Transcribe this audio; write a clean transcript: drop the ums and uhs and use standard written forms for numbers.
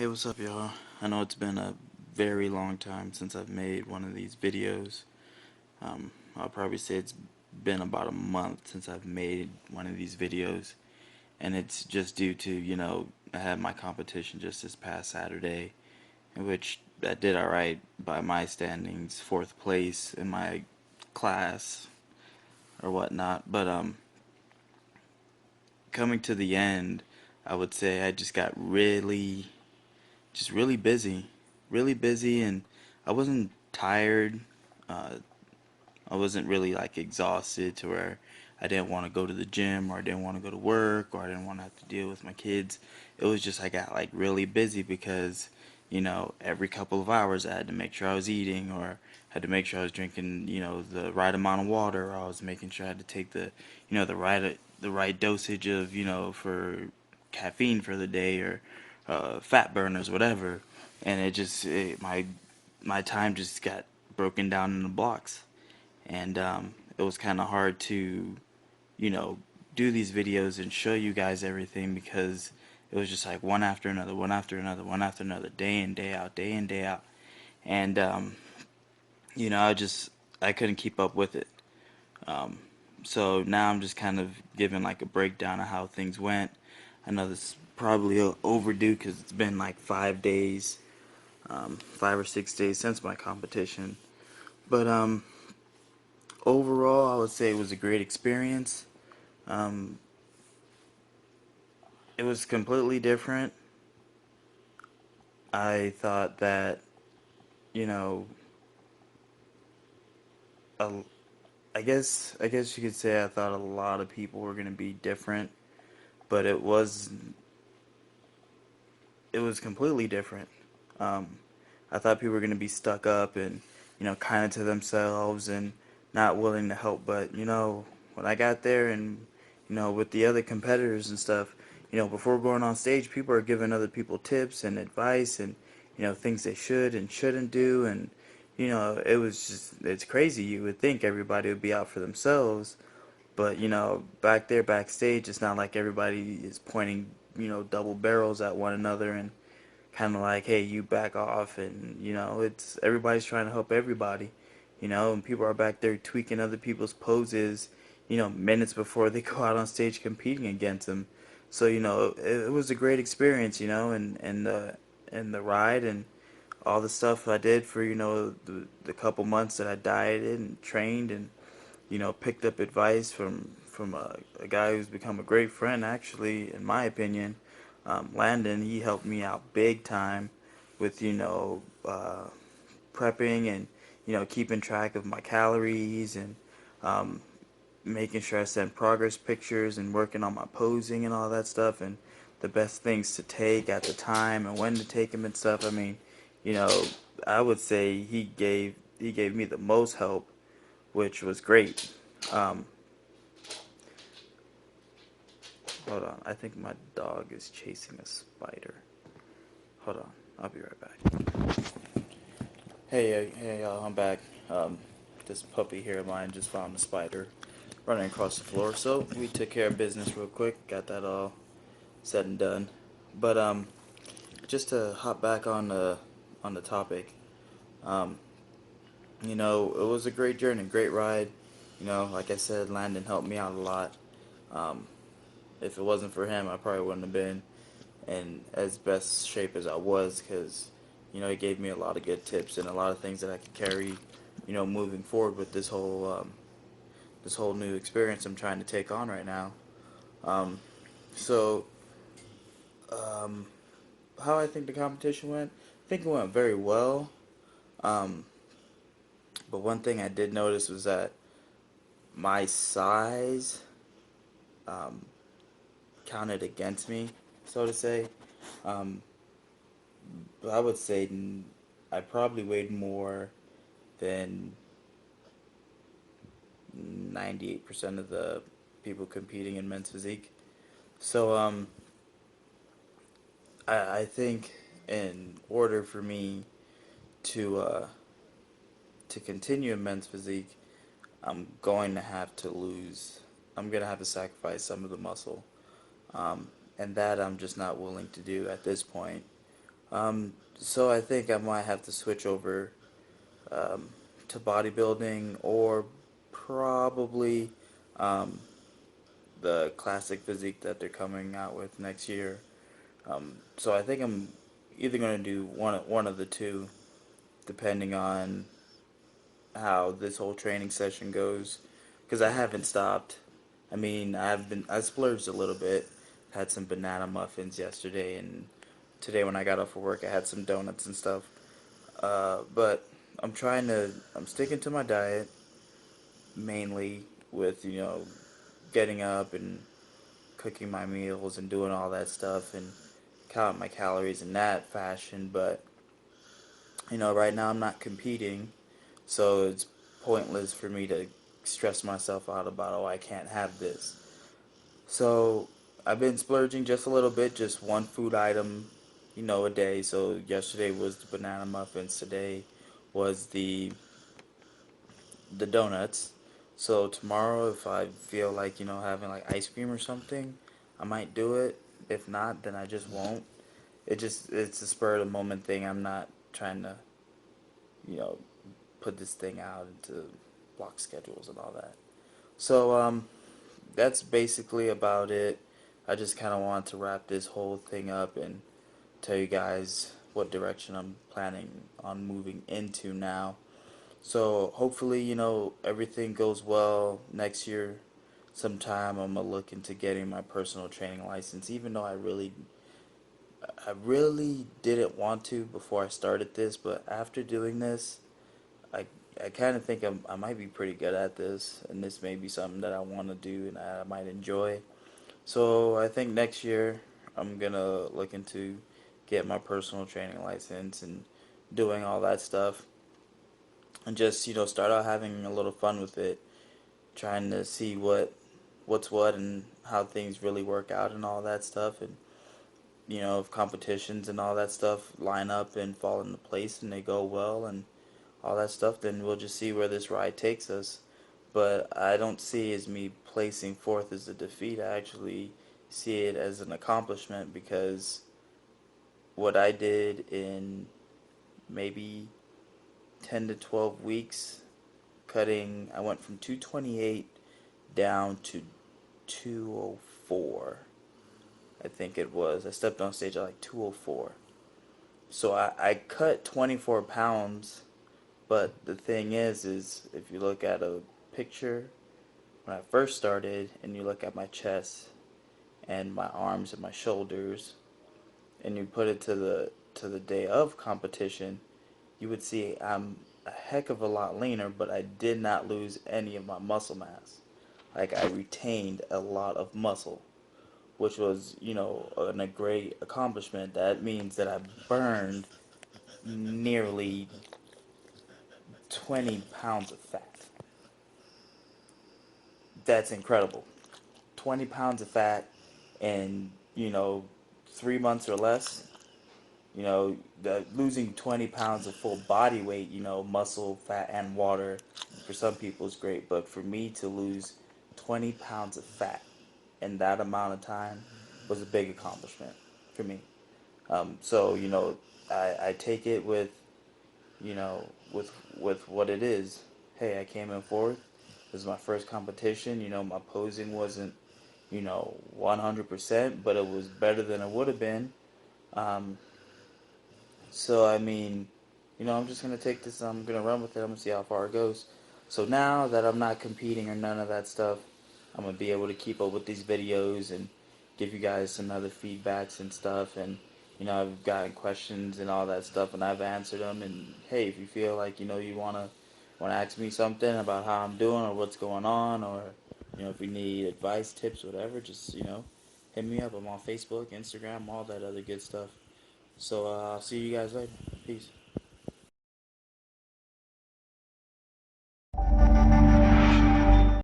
Hey, what's up, y'all? I know it's been a very long time since I've made one of these videos. I'll probably say it's been about a month since I've made one of these videos, and it's just due to, I had my competition just this past Saturday, in which I did alright by my standings, fourth place in my class or whatnot, but coming to the end, I would say I just got just really busy, and I wasn't tired. Uh, I wasn't really like exhausted to where I didn't want to go to the gym or I didn't want to go to work or I didn't want to have to deal with my kids. It was just I got like really busy because every couple of hours I had to make sure I was eating or had to make sure I was drinking the right amount of water. Or I was making sure I had to take the right dosage of for caffeine for the day or fat burners, whatever. And my time just got broken down into blocks, and it was kind of hard to you know do these videos and show you guys everything because it was just like one after another, one after another, one after another, day in day out, day in day out, and I couldn't keep up with it. Um, so now I'm just kind of giving like a breakdown of how things went. I know this is probably overdue because it's been like 5 days, 5 or 6 days since my competition. But overall, I would say it was a great experience. Um, it was completely different. I thought that, you know, a, I guess you could say I thought a lot of people were gonna be different, but it was completely different. Um, I thought people were gonna be stuck up and kind of to themselves and not willing to help. But when I got there and with the other competitors and stuff, before going on stage, people are giving other people tips and advice and things they should and shouldn't do. And it's crazy. You would think everybody would be out for themselves, but back there backstage, it's not like everybody is pointing double barrels at one another and kind of like, hey, you back off. And it's everybody's trying to help everybody, and people are back there tweaking other people's poses minutes before they go out on stage competing against them. So it was a great experience, and the ride and all the stuff I did for the couple months that I dieted and trained and picked up advice from a guy who's become a great friend, actually, in my opinion. Landon, he helped me out big time with prepping and keeping track of my calories and um, making sure I send progress pictures and working on my posing and all that stuff and the best things to take at the time and when to take them and stuff. I mean, you know, I would say he gave me the most help, which was great. Um, Hold on, I think my dog is chasing a spider. Hold on, I'll be right back. Hey, y'all, I'm back. This puppy here of mine just found a spider running across the floor, so we took care of business real quick, got that all said and done. But just to hop back on the topic, um, it was a great journey, great ride. Like I said, Landon helped me out a lot. Um, if it wasn't for him, I probably wouldn't have been in as best shape as I was because he gave me a lot of good tips and a lot of things that I could carry moving forward with this whole new experience I'm trying to take on right now. So um, how I think the competition went, I think it went very well. Um, but one thing I did notice was that my size um, counted against me, so to say. Um, I would say I probably weighed more than 98% of the people competing in men's physique. So I think in order for me to uh, to continue in men's physique, I'm going to have to lose. I'm going to have to sacrifice some of the muscle, and that I'm just not willing to do at this point. So I think I might have to switch over um, to bodybuilding or probably um, the classic physique that they're coming out with next year. So I think I'm either going to do one of the two, depending on how this whole training session goes, because I haven't stopped. I mean, I splurged a little bit. Had some banana muffins yesterday, and today when I got off of work, I had some donuts and stuff. But I'm sticking to my diet mainly with getting up and cooking my meals and doing all that stuff and count my calories in that fashion. But right now I'm not competing, so it's pointless for me to stress myself out about, oh, I can't have this. So I've been splurging just a little bit, just one food item, a day. So yesterday was the banana muffins. Today was the donuts. So tomorrow, if I feel like having like ice cream or something, I might do it. If not, then I just won't. It's a spur of the moment thing. I'm not trying to you know put this thing out into block schedules and all that. So that's basically about it. I just kind of want to wrap this whole thing up and tell you guys what direction I'm planning on moving into now. So hopefully, everything goes well next year. Sometime I'm gonna look into getting my personal training license, even though I really didn't want to before I started this, but after doing this, I I kind of think I might be pretty good at this, and this may be something that I want to do and I might enjoy. So I think next year I'm gonna look into get my personal training license and doing all that stuff, and just start out having a little fun with it, trying to see what's what and how things really work out and all that stuff, and if competitions and all that stuff line up and fall into place and they go well and all that stuff, then we'll just see where this ride takes us. But I don't see as me placing fourth as a defeat. I actually see it as an accomplishment, because what I did in maybe 10 to 12 weeks, I went from 228 down to 204. I think it was. I stepped on stage at like 204. So I cut 24 pounds, but the thing is if you look at a picture when I first started and you look at my chest and my arms and my shoulders and you put it to the day of competition, you would see I'm a heck of a lot leaner, but I did not lose any of my muscle mass. Like, I retained a lot of muscle, which was, a great accomplishment. That means that I burned nearly 20 pounds of fat. That's incredible. 20 pounds of fat in, 3 months or less. Losing 20 pounds of full body weight, muscle, fat, and water, for some people is great. But for me to lose 20 pounds of fat in that amount of time was a big accomplishment for me. So, I take it you know, with what it is. Hey, I came in fourth. This is my first competition. My posing wasn't, 100%, but it was better than it would have been. Um, so, I mean, I'm just going to take this, I'm going to run with it, I'm going to see how far it goes. So now that I'm not competing or none of that stuff, I'm going to be able to keep up with these videos and give you guys some other feedbacks and stuff. And, I've gotten questions and all that stuff, and I've answered them. And, hey, if you feel like, you want to ask me something about how I'm doing or what's going on, or, if you need advice, tips, whatever, just, hit me up. I'm on Facebook, Instagram, all that other good stuff. So I'll see you guys later. Peace.